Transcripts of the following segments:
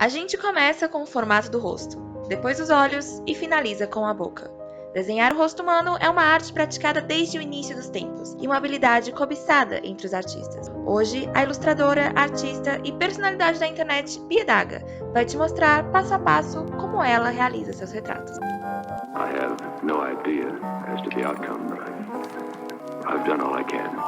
A gente começa com o formato do rosto, depois os olhos e finaliza com a boca. Desenhar o rosto humano é uma arte praticada desde o início dos tempos e uma habilidade cobiçada entre os artistas. Hoje, a ilustradora, artista e personalidade da internet, Bia Daga, vai te mostrar passo a passo como ela realiza seus retratos. I have no idea as to the outcome, but I've done all I can.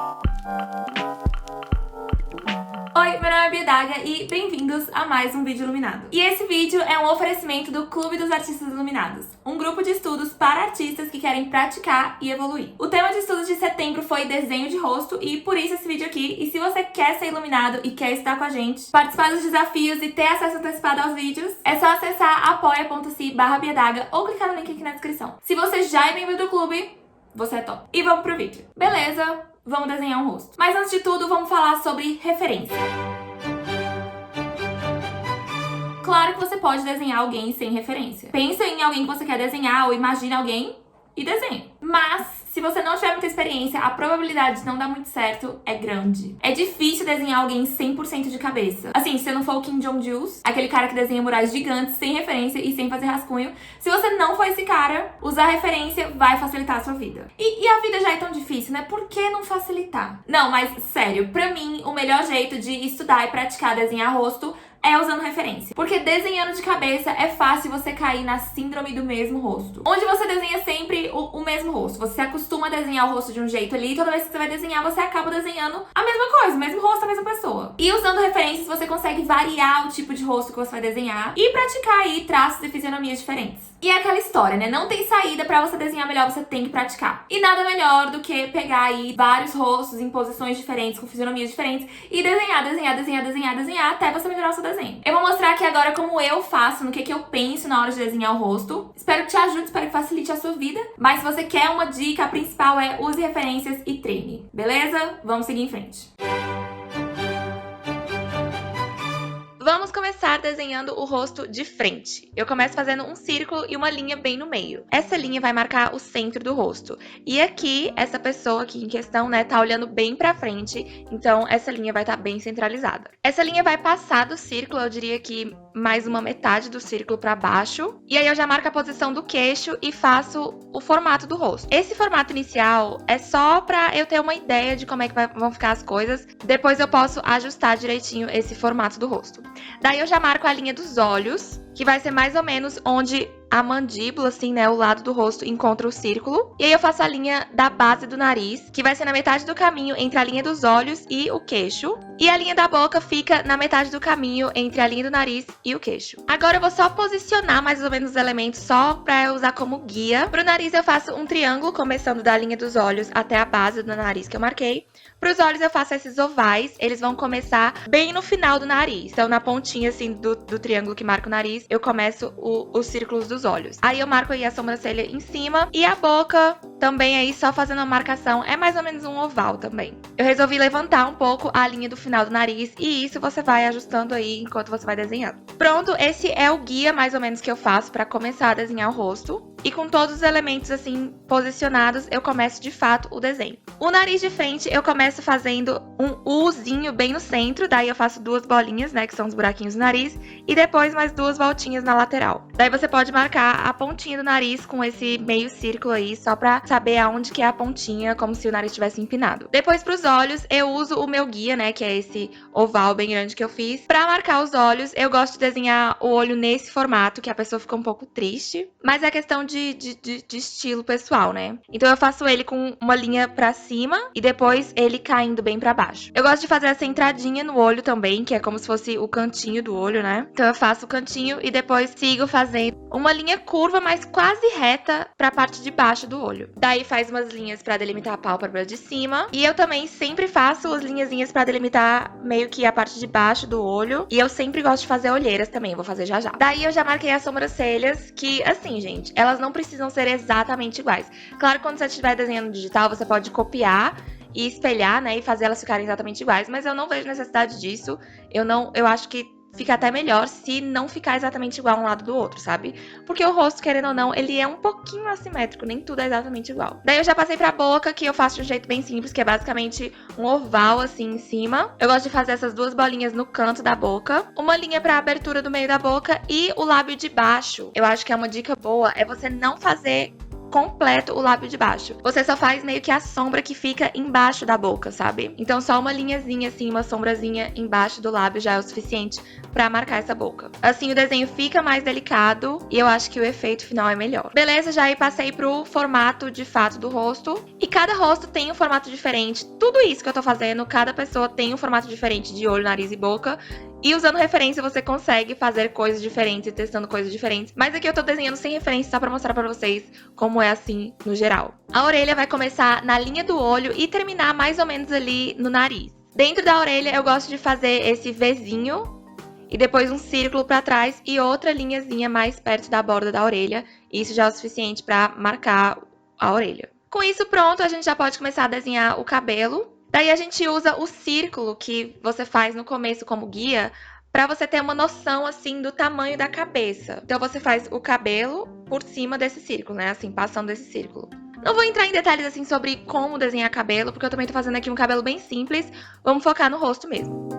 Oi, meu nome é Bia Daga e bem-vindos a mais um vídeo iluminado. E esse vídeo é um oferecimento do Clube dos Artistas Iluminados, um grupo de estudos para artistas que querem praticar e evoluir. O tema de estudos de setembro foi desenho de rosto e por isso esse vídeo aqui. E se você quer ser iluminado e quer estar com a gente, participar dos desafios e ter acesso antecipado aos vídeos, é só acessar apoia.se/biadaga ou clicar no link aqui na descrição. Se você já é membro do clube, você é top. E vamos pro vídeo. Beleza? Vamos desenhar um rosto. Mas antes de tudo, vamos falar sobre referência. Claro que você pode desenhar alguém sem referência. Pensa em alguém que você quer desenhar ou imagina alguém e desenha. Mas, se você não tiver muita experiência, a probabilidade de não dar muito certo é grande. É difícil desenhar alguém 100% de cabeça. Assim, se você não for o Kim Jong-il, aquele cara que desenha murais gigantes sem referência e sem fazer rascunho, se você não for esse cara, usar referência vai facilitar a sua vida. E a vida já é tão difícil, né? Por que não facilitar? Não, mas sério, pra mim, o melhor jeito de estudar e praticar desenhar rosto é usando referência. Porque desenhando de cabeça é fácil você cair na síndrome do mesmo rosto. Onde você desenha sempre o mesmo rosto. Você se acostuma a desenhar o rosto de um jeito ali e toda vez que você vai desenhar, você acaba desenhando a mesma coisa, o mesmo rosto, a mesma pessoa. E usando referências, você consegue variar o tipo de rosto que você vai desenhar e praticar aí traços e fisionomias diferentes. E é aquela história, né? Não tem saída pra você desenhar melhor, você tem que praticar. E nada melhor do que pegar aí vários rostos em posições diferentes, com fisionomias diferentes e desenhar até você melhorar o seu desenho. Eu vou mostrar aqui agora como eu faço, no que eu penso na hora de desenhar o rosto. Espero que te ajude, espero que facilite a sua vida. Mas se você quer uma dica, a principal é use referências e treine. Beleza? Vamos seguir em frente. Vamos começar desenhando o rosto de frente. Eu começo fazendo um círculo e uma linha bem no meio. Essa linha vai marcar o centro do rosto. E aqui, essa pessoa aqui em questão, né, tá olhando bem pra frente, então essa linha vai estar bem centralizada. Essa linha vai passar do círculo, eu diria que mais uma metade do círculo pra baixo. E aí eu já marco a posição do queixo e faço o formato do rosto. Esse formato inicial é só pra eu ter uma ideia de como é que vão ficar as coisas. Depois eu posso ajustar direitinho esse formato do rosto. Daí eu já marco a linha dos olhos, que vai ser mais ou menos onde a mandíbula, assim, né, o lado do rosto encontra o círculo. E aí eu faço a linha da base do nariz, que vai ser na metade do caminho entre a linha dos olhos e o queixo. E a linha da boca fica na metade do caminho entre a linha do nariz e o queixo. Agora eu vou só posicionar mais ou menos os elementos só pra eu usar como guia. Pro nariz eu faço um triângulo, começando da linha dos olhos até a base do nariz que eu marquei. Para os olhos eu faço esses ovais, eles vão começar bem no final do nariz. Então na pontinha assim do triângulo que marca o nariz, eu começo os círculos dos olhos. Aí eu marco aí a sobrancelha em cima e a boca também aí só fazendo a marcação, é mais ou menos um oval também. Eu resolvi levantar um pouco a linha do final do nariz e isso você vai ajustando aí enquanto você vai desenhando. Pronto, esse é o guia mais ou menos que eu faço para começar a desenhar o rosto. E com todos os elementos assim posicionados, eu começo de fato o desenho. O nariz de frente eu começo fazendo um Uzinho bem no centro, daí eu faço duas bolinhas, né, que são os buraquinhos do nariz, e depois mais duas voltinhas na lateral. Daí você pode marcar a pontinha do nariz com esse meio círculo aí, só pra saber aonde que é a pontinha, como se o nariz estivesse empinado. Depois pros olhos, eu uso o meu guia, né, que é esse oval bem grande que eu fiz. Pra marcar os olhos, eu gosto de desenhar o olho nesse formato, que a pessoa fica um pouco triste, mas é questão de estilo pessoal, né? Então eu faço ele com uma linha pra cima e depois ele caindo bem pra baixo. Eu gosto de fazer essa entradinha no olho também, que é como se fosse o cantinho do olho, né? Então eu faço o cantinho e depois sigo fazendo uma linha curva, mas quase reta pra parte de baixo do olho. Daí faz umas linhas pra delimitar a pálpebra de cima. E eu também sempre faço as linhazinhas pra delimitar meio que a parte de baixo do olho. E eu sempre gosto de fazer olheiras também, vou fazer já já. Daí eu já marquei as sobrancelhas, que assim, gente, elas não precisam ser exatamente iguais. Claro que quando você estiver desenhando digital, você pode copiar e espelhar, né, e fazer elas ficarem exatamente iguais, mas eu não vejo necessidade disso. Eu acho que fica até melhor se não ficar exatamente igual um lado do outro, sabe? Porque o rosto, querendo ou não, ele é um pouquinho assimétrico, nem tudo é exatamente igual. Daí eu já passei pra boca, que eu faço de um jeito bem simples, que é basicamente um oval assim em cima. Eu gosto de fazer essas duas bolinhas no canto da boca, uma linha pra abertura do meio da boca e o lábio de baixo. Eu acho que é uma dica boa, é você não fazer completo o lábio de baixo. Você só faz meio que a sombra que fica embaixo da boca, sabe? Então só uma linhazinha assim, uma sombrazinha embaixo do lábio já é o suficiente pra marcar essa boca. Assim o desenho fica mais delicado e eu acho que o efeito final é melhor. Beleza, já aí passei pro formato de fato do rosto. E cada rosto tem um formato diferente. Tudo isso que eu tô fazendo, cada pessoa tem um formato diferente de olho, nariz e boca. E usando referência você consegue fazer coisas diferentes e testando coisas diferentes. Mas aqui eu tô desenhando sem referência só pra mostrar pra vocês como é assim no geral. A orelha vai começar na linha do olho e terminar mais ou menos ali no nariz. Dentro da orelha eu gosto de fazer esse Vzinho e depois um círculo pra trás e outra linhazinha mais perto da borda da orelha. Isso já é o suficiente pra marcar a orelha. Com isso pronto, a gente já pode começar a desenhar o cabelo. Daí a gente usa o círculo que você faz no começo como guia para você ter uma noção assim do tamanho da cabeça. Então você faz o cabelo por cima desse círculo, né? Assim, passando desse círculo. Não vou entrar em detalhes assim sobre como desenhar cabelo, porque eu também tô fazendo aqui um cabelo bem simples. Vamos focar no rosto mesmo.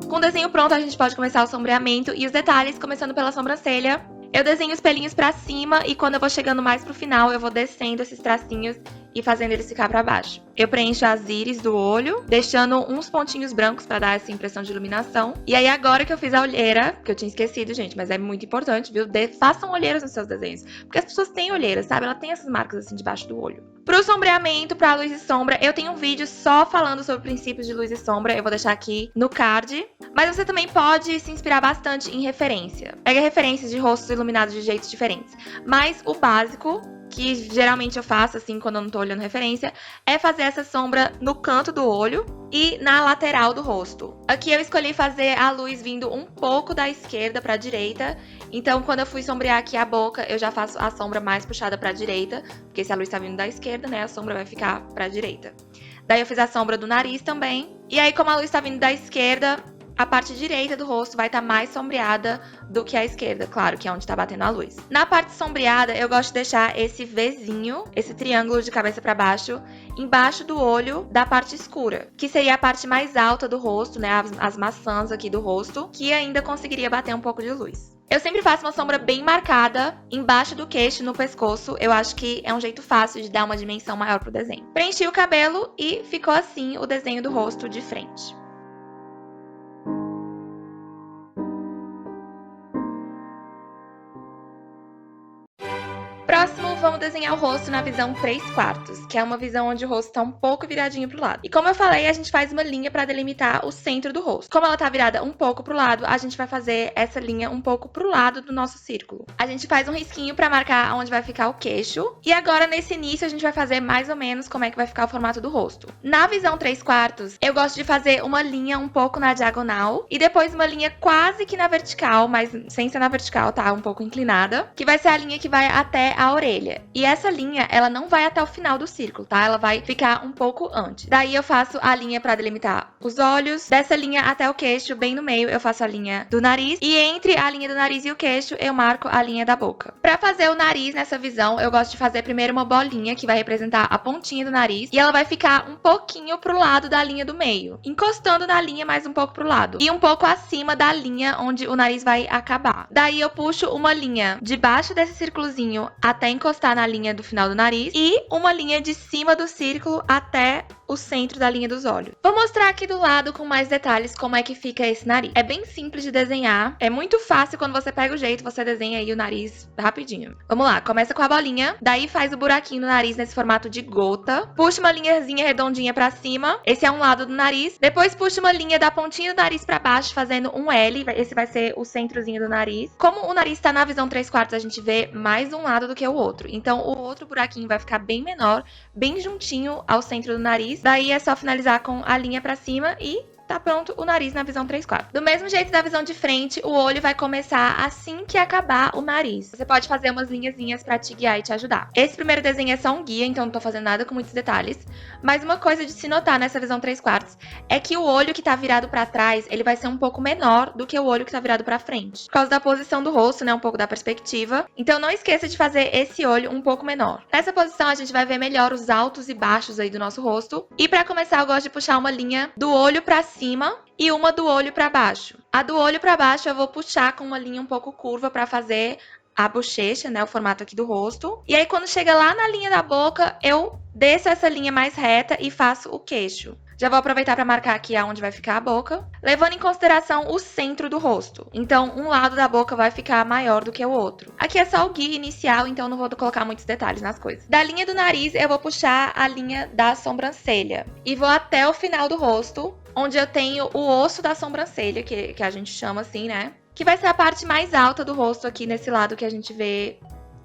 Com o desenho pronto, a gente pode começar o sombreamento e os detalhes, começando pela sobrancelha. Eu desenho os pelinhos pra cima e quando eu vou chegando mais pro final, eu vou descendo esses tracinhos e fazendo eles ficar pra baixo. Eu preencho as íris do olho, deixando uns pontinhos brancos pra dar essa impressão de iluminação. E aí agora que eu fiz a olheira, que eu tinha esquecido, gente, mas é muito importante, viu? Façam olheiras nos seus desenhos. Porque as pessoas têm olheiras, sabe? Ela tem essas marcas assim debaixo do olho. Pro sombreamento, pra luz e sombra, eu tenho um vídeo só falando sobre princípios de luz e sombra. Eu vou deixar aqui no card. Mas você também pode se inspirar bastante em referência. Pega referências de rostos iluminados de jeitos diferentes. Mas o básico, que geralmente eu faço assim quando eu não tô olhando referência, é fazer essa sombra no canto do olho e na lateral do rosto. Aqui eu escolhi fazer a luz vindo um pouco da esquerda pra direita. Então quando eu fui sombrear aqui a boca, eu já faço a sombra mais puxada pra direita, porque se a luz tá vindo da esquerda, né, a sombra vai ficar pra direita. Daí eu fiz a sombra do nariz também. E aí como a luz tá vindo da esquerda, a parte direita do rosto vai estar mais sombreada do que a esquerda, claro, que é onde tá batendo a luz. Na parte sombreada, eu gosto de deixar esse Vzinho, esse triângulo de cabeça pra baixo, embaixo do olho da parte escura, que seria a parte mais alta do rosto, né, as maçãs aqui do rosto, que ainda conseguiria bater um pouco de luz. Eu sempre faço uma sombra bem marcada embaixo do queixo, no pescoço. Eu acho que é um jeito fácil de dar uma dimensão maior pro desenho. Preenchi o cabelo e ficou assim o desenho do rosto de frente. Próximo, vamos desenhar o rosto na visão 3/4, que é uma visão onde o rosto tá um pouco viradinho pro lado. E como eu falei, a gente faz uma linha para delimitar o centro do rosto. Como ela tá virada um pouco pro lado, a gente vai fazer essa linha um pouco pro lado do nosso círculo. A gente faz um risquinho para marcar onde vai ficar o queixo. E agora, nesse início, a gente vai fazer mais ou menos como é que vai ficar o formato do rosto. Na visão 3/4, eu gosto de fazer uma linha um pouco na diagonal e depois uma linha quase que na vertical, mas sem ser na vertical, tá? Um pouco inclinada, que vai ser a linha que vai até a orelha. E essa linha, ela não vai até o final do círculo, tá? Ela vai ficar um pouco antes. Daí eu faço a linha pra delimitar os olhos. Dessa linha até o queixo, bem no meio, eu faço a linha do nariz. E entre a linha do nariz e o queixo, eu marco a linha da boca. Pra fazer o nariz nessa visão, eu gosto de fazer primeiro uma bolinha que vai representar a pontinha do nariz. E ela vai ficar um pouquinho pro lado da linha do meio, encostando na linha mais um pouco pro lado. E um pouco acima da linha onde o nariz vai acabar. Daí eu puxo uma linha debaixo desse círculozinho até encostar na linha do final do nariz e uma linha de cima do círculo até o centro da linha dos olhos. Vou mostrar aqui do lado com mais detalhes como é que fica esse nariz. É bem simples de desenhar, é muito fácil quando você pega o jeito, você desenha aí o nariz rapidinho. Vamos lá, começa com a bolinha, daí faz o buraquinho no nariz nesse formato de gota, puxa uma linhazinha redondinha pra cima, esse é um lado do nariz, depois puxa uma linha da pontinha do nariz pra baixo, fazendo um L, esse vai ser o centrozinho do nariz. Como o nariz tá na visão 3/4, a gente vê mais um lado do que o outro, então o outro buraquinho vai ficar bem menor, bem juntinho ao centro do nariz. Daí é só finalizar com a linha pra cima e tá pronto o nariz na visão 3/4. Do mesmo jeito da visão de frente, o olho vai começar assim que acabar o nariz. Você pode fazer umas linhazinhas pra te guiar e te ajudar. Esse primeiro desenho é só um guia, então não tô fazendo nada com muitos detalhes. Mas uma coisa de se notar nessa visão 3/4 é que o olho que tá virado pra trás, ele vai ser um pouco menor do que o olho que tá virado pra frente. Por causa da posição do rosto, né, um pouco da perspectiva. Então não esqueça de fazer esse olho um pouco menor. Nessa posição a gente vai ver melhor os altos e baixos aí do nosso rosto. E pra começar eu gosto de puxar uma linha do olho pra cima e uma do olho pra baixo. A do olho pra baixo eu vou puxar com uma linha um pouco curva pra fazer a bochecha, né, o formato aqui do rosto. E aí quando chega lá na linha da boca, eu desço essa linha mais reta e faço o queixo. Já vou aproveitar para marcar aqui aonde vai ficar a boca, levando em consideração o centro do rosto. Então, um lado da boca vai ficar maior do que o outro. Aqui é só o guia inicial, então não vou colocar muitos detalhes nas coisas. Da linha do nariz, eu vou puxar a linha da sobrancelha. E vou até o final do rosto, onde eu tenho o osso da sobrancelha, que a gente chama assim, né? Que vai ser a parte mais alta do rosto aqui nesse lado que a gente vê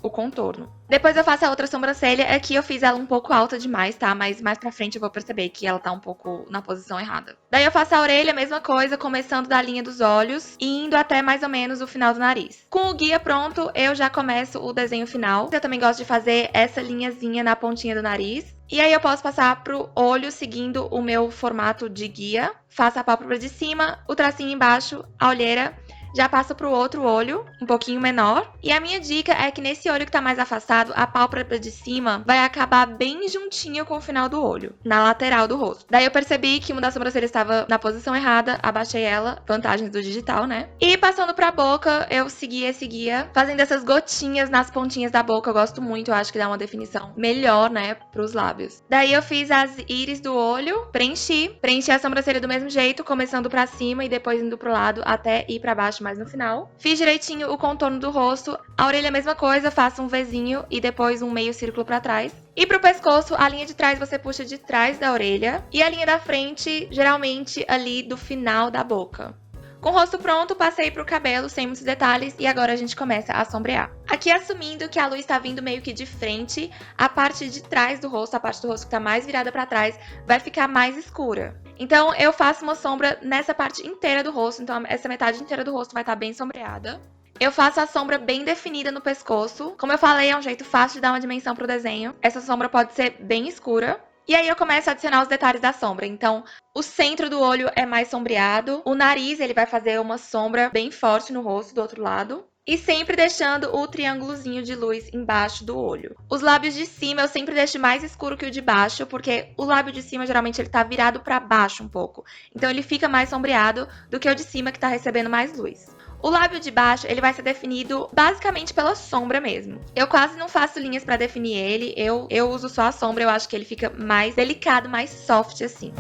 o contorno. Depois eu faço a outra sobrancelha. Aqui eu fiz ela um pouco alta demais, tá? Mas mais pra frente eu vou perceber que ela tá um pouco na posição errada. Daí eu faço a orelha, mesma coisa, começando da linha dos olhos e indo até mais ou menos o final do nariz. Com o guia pronto, eu já começo o desenho final. Eu também gosto de fazer essa linhazinha na pontinha do nariz. E aí eu posso passar pro olho seguindo o meu formato de guia. Faço a pálpebra de cima, o tracinho embaixo, a olheira. Já passo pro outro olho, um pouquinho menor. E a minha dica é que nesse olho que tá mais afastado, a pálpebra de cima vai acabar bem juntinho com o final do olho, na lateral do rosto. Daí eu percebi que uma das sobrancelhas estava na posição errada, abaixei ela, vantagens do digital, né? E passando pra boca, eu segui esse guia, fazendo essas gotinhas nas pontinhas da boca. Eu gosto muito, eu acho que dá uma definição melhor, né, pros lábios. Daí eu fiz as íris do olho, preenchi a sobrancelha do mesmo jeito, começando pra cima e depois indo pro lado até ir pra baixo mais no final. Fiz direitinho o contorno do rosto. A orelha a mesma coisa, faço um Vzinho e depois um meio círculo pra trás. E pro pescoço, a linha de trás você puxa de trás da orelha e a linha da frente, geralmente ali do final da boca. Com o rosto pronto, passei pro cabelo sem muitos detalhes e agora a gente começa a sombrear. Aqui assumindo que a luz tá vindo meio que de frente, a parte de trás do rosto, a parte do rosto que tá mais virada pra trás, vai ficar mais escura. Então eu faço uma sombra nessa parte inteira do rosto, então essa metade inteira do rosto vai estar bem sombreada. Eu faço a sombra bem definida no pescoço. Como eu falei, é um jeito fácil de dar uma dimensão pro desenho. Essa sombra pode ser bem escura. E aí eu começo a adicionar os detalhes da sombra. Então, o centro do olho é mais sombreado. O nariz, ele vai fazer uma sombra bem forte no rosto do outro lado. E sempre deixando o triângulozinho de luz embaixo do olho. Os lábios de cima eu sempre deixo mais escuro que o de baixo, porque o lábio de cima geralmente ele tá virado para baixo um pouco. Então ele fica mais sombreado do que o de cima que tá recebendo mais luz. O lábio de baixo ele vai ser definido basicamente pela sombra mesmo. Eu quase não faço linhas para definir ele, eu uso só a sombra, eu acho que ele fica mais delicado, mais soft assim.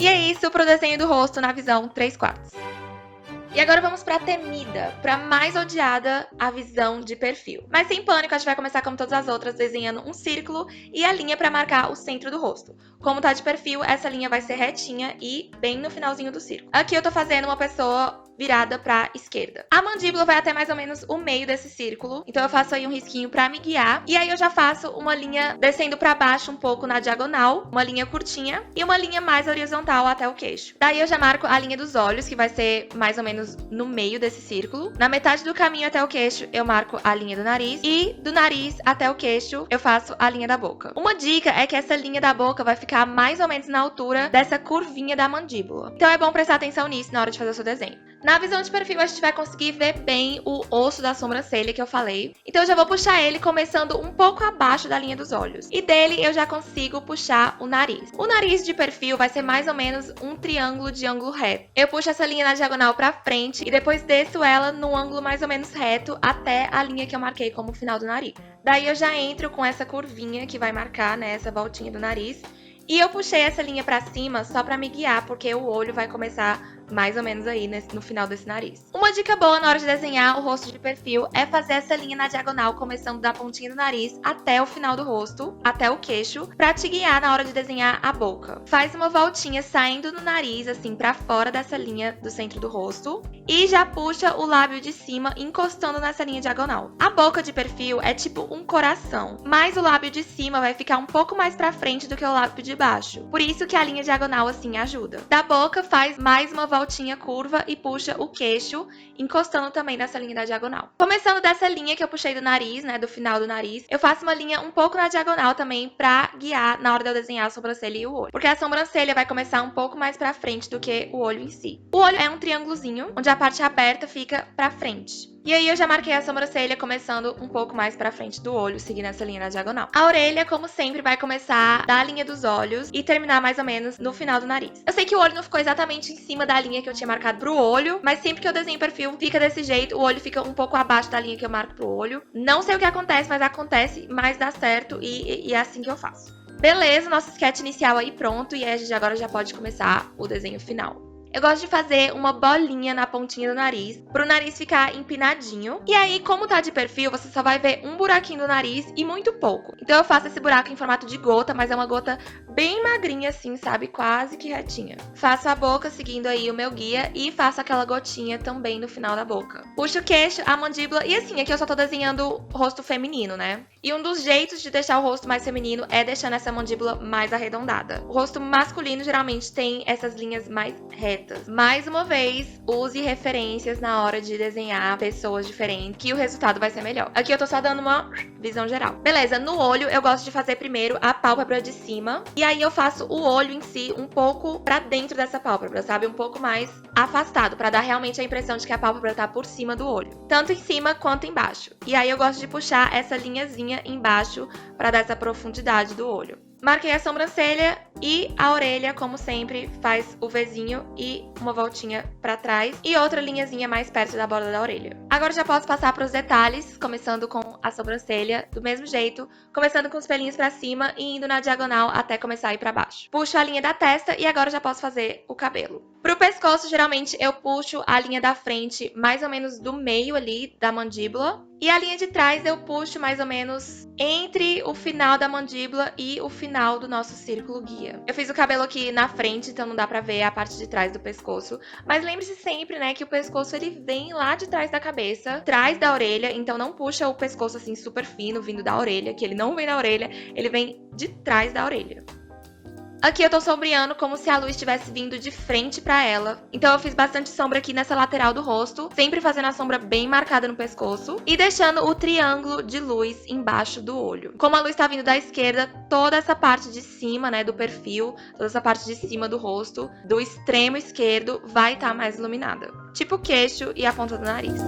E é isso pro desenho do rosto na visão 3/4. E agora vamos pra temida, pra mais odiada, a visão de perfil. Mas sem pânico, a gente vai começar como todas as outras, desenhando um círculo e a linha pra marcar o centro do rosto. Como tá de perfil, essa linha vai ser retinha e bem no finalzinho do círculo. Aqui eu tô fazendo uma pessoa virada pra esquerda. A mandíbula vai até mais ou menos o meio desse círculo, então eu faço aí um risquinho pra me guiar. E aí eu já faço uma linha descendo pra baixo um pouco na diagonal, uma linha curtinha e uma linha mais horizontal até o queixo. Daí eu já marco a linha dos olhos, que vai ser mais ou menos no meio desse círculo. Na metade do caminho até o queixo, eu marco a linha do nariz. E do nariz até o queixo, eu faço a linha da boca. Uma dica é que essa linha da boca vai ficar mais ou menos na altura dessa curvinha da mandíbula. Então é bom prestar atenção nisso na hora de fazer o seu desenho. Na visão de perfil, a gente vai conseguir ver bem o osso da sobrancelha que eu falei. Então eu já vou puxar ele começando um pouco abaixo da linha dos olhos. E dele eu já consigo puxar o nariz. O nariz de perfil vai ser mais ou menos um triângulo de ângulo reto. Eu puxo essa linha na diagonal pra frente e depois desço ela no ângulo mais ou menos reto até a linha que eu marquei como final do nariz. Daí eu já entro com essa curvinha que vai marcar, né, essa voltinha do nariz. E eu puxei essa linha pra cima só pra me guiar, porque o olho vai começar mais ou menos aí no final desse nariz. Uma dica boa na hora de desenhar o rosto de perfil é fazer essa linha na diagonal, começando da pontinha do nariz até o final do rosto, até o queixo, pra te guiar na hora de desenhar a boca. Faz uma voltinha saindo no nariz, assim, pra fora dessa linha do centro do rosto, e já puxa o lábio de cima encostando nessa linha diagonal. A boca de perfil é tipo um coração, mas o lábio de cima vai ficar um pouco mais pra frente do que o lábio de baixo. Por isso que a linha diagonal assim ajuda. Da boca faz mais uma voltinha curva e puxa o queixo, encostando também nessa linha da diagonal. Começando dessa linha que eu puxei do nariz, né, do final do nariz, eu faço uma linha um pouco na diagonal também pra guiar na hora de eu desenhar a sobrancelha e o olho. Porque a sobrancelha vai começar um pouco mais pra frente do que o olho em si. O olho é um triângulozinho, onde a parte aberta fica pra frente. E aí eu já marquei a sobrancelha começando um pouco mais pra frente do olho, seguindo essa linha na diagonal. A orelha, como sempre, vai começar da linha dos olhos e terminar mais ou menos no final do nariz. Eu sei que o olho não ficou exatamente em cima da linha que eu tinha marcado pro olho, mas sempre que eu desenho perfil fica desse jeito, o olho fica um pouco abaixo da linha que eu marco pro olho. Não sei o que acontece, mas dá certo e é assim que eu faço. Beleza, nosso sketch inicial aí pronto, e a gente agora já pode começar o desenho final. Eu gosto de fazer uma bolinha na pontinha do nariz, pro nariz ficar empinadinho. E aí, como tá de perfil, você só vai ver um buraquinho do nariz e muito pouco. Então eu faço esse buraco em formato de gota, mas é uma gota bem magrinha assim, sabe? Quase que retinha. Faço a boca seguindo aí o meu guia e faço aquela gotinha também no final da boca. Puxo o queixo, a mandíbula e assim, aqui eu só tô desenhando o rosto feminino, né? E um dos jeitos de deixar o rosto mais feminino é deixando essa mandíbula mais arredondada. O rosto masculino geralmente tem essas linhas mais retas. Mais uma vez, use referências na hora de desenhar pessoas diferentes, que o resultado vai ser melhor. Aqui eu tô só dando uma visão geral. Beleza, no olho eu gosto de fazer primeiro a pálpebra de cima. E aí eu faço o olho em si um pouco pra dentro dessa pálpebra, sabe? Um pouco mais afastado, pra dar realmente a impressão de que a pálpebra tá por cima do olho. Tanto em cima quanto embaixo. E aí eu gosto de puxar essa linhazinha embaixo pra dar essa profundidade do olho. Marquei a sobrancelha e a orelha, como sempre, faz o Vzinho e uma voltinha pra trás e outra linhazinha mais perto da borda da orelha. Agora já posso passar para os detalhes, começando com a sobrancelha, do mesmo jeito, começando com os pelinhos pra cima e indo na diagonal até começar a ir pra baixo. Puxo a linha da testa e agora já posso fazer o cabelo. Pro pescoço, geralmente, eu puxo a linha da frente mais ou menos do meio ali da mandíbula. E a linha de trás eu puxo mais ou menos entre o final da mandíbula e o final do nosso círculo guia. Eu fiz o cabelo aqui na frente, então não dá pra ver a parte de trás do pescoço. Mas lembre-se sempre, né, que o pescoço ele vem lá de trás da cabeça, atrás da orelha. Então não puxa o pescoço assim super fino, vindo da orelha, que ele não vem da orelha, ele vem de trás da orelha. Aqui eu tô sombreando como se a luz estivesse vindo de frente pra ela. Então eu fiz bastante sombra aqui nessa lateral do rosto, sempre fazendo a sombra bem marcada no pescoço e deixando o triângulo de luz embaixo do olho. Como a luz tá vindo da esquerda, toda essa parte de cima, né, do perfil, toda essa parte de cima do rosto, do extremo esquerdo, vai estar mais iluminada. Tipo o queixo e a ponta do nariz.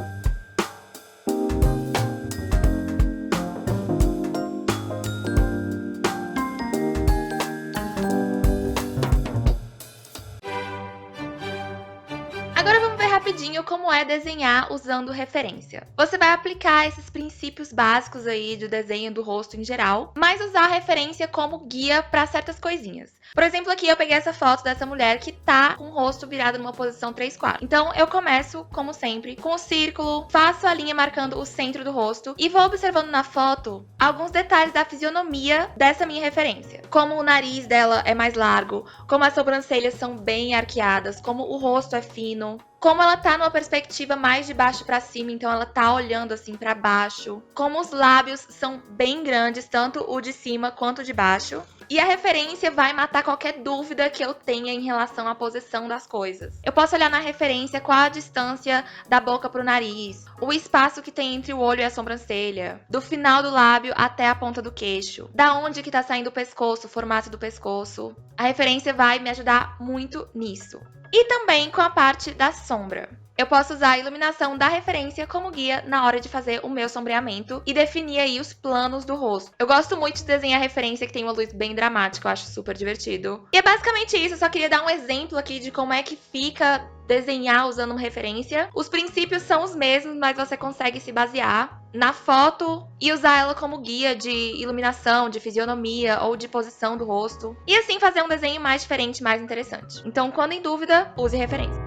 Agora vamos ver rapidinho como é desenhar usando referência. Você vai aplicar esses princípios básicos aí do desenho do rosto em geral, mas usar a referência como guia para certas coisinhas. Por exemplo, aqui eu peguei essa foto dessa mulher que tá com o rosto virado numa posição 3/4. Então eu começo, como sempre, com o círculo, faço a linha marcando o centro do rosto e vou observando na foto alguns detalhes da fisionomia dessa minha referência. Como o nariz dela é mais largo, como as sobrancelhas são bem arqueadas, como o rosto é fino, como ela tá numa perspectiva mais de baixo pra cima, então ela tá olhando assim pra baixo. Como os lábios são bem grandes, tanto o de cima quanto o de baixo. E a referência vai matar qualquer dúvida que eu tenha em relação à posição das coisas. Eu posso olhar na referência qual a distância da boca pro nariz, o espaço que tem entre o olho e a sobrancelha, do final do lábio até a ponta do queixo, da onde que tá saindo o pescoço, o formato do pescoço. A referência vai me ajudar muito nisso. E também com a parte da sombra. Eu posso usar a iluminação da referência como guia na hora de fazer o meu sombreamento e definir aí os planos do rosto. Eu gosto muito de desenhar referência que tem uma luz bem dramática, eu acho super divertido. E é basicamente isso, eu só queria dar um exemplo aqui de como é que fica desenhar usando uma referência. Os princípios são os mesmos, mas você consegue se basear na foto e usar ela como guia de iluminação, de fisionomia ou de posição do rosto. E assim fazer um desenho mais diferente, mais interessante. Então, quando em dúvida, use referência.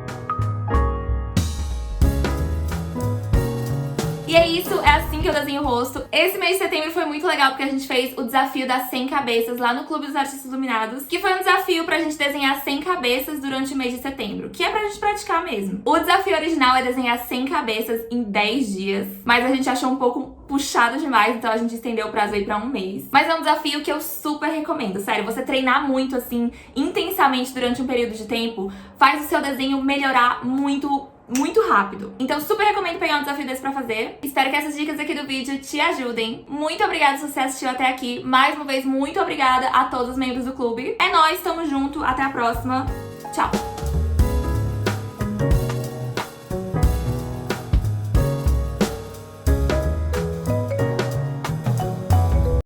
E é isso, é assim que eu desenho o rosto. Esse mês de setembro foi muito legal porque a gente fez o desafio das 100 cabeças lá no Clube dos Artistas Iluminados, que foi um desafio pra gente desenhar 100 cabeças durante o mês de setembro, que é pra gente praticar mesmo. O desafio original é desenhar 100 cabeças em 10 dias, mas a gente achou um pouco puxado demais, então a gente estendeu o prazo aí pra um mês. Mas é um desafio que eu super recomendo, sério, você treinar muito assim, intensamente durante um período de tempo, faz o seu desenho melhorar muito rápido. Então super recomendo pegar um desafio desse pra fazer. Espero que essas dicas aqui do vídeo te ajudem. Muito obrigada se você assistiu até aqui. Mais uma vez, muito obrigada a todos os membros do clube. É nóis, tamo junto, até a próxima. Tchau!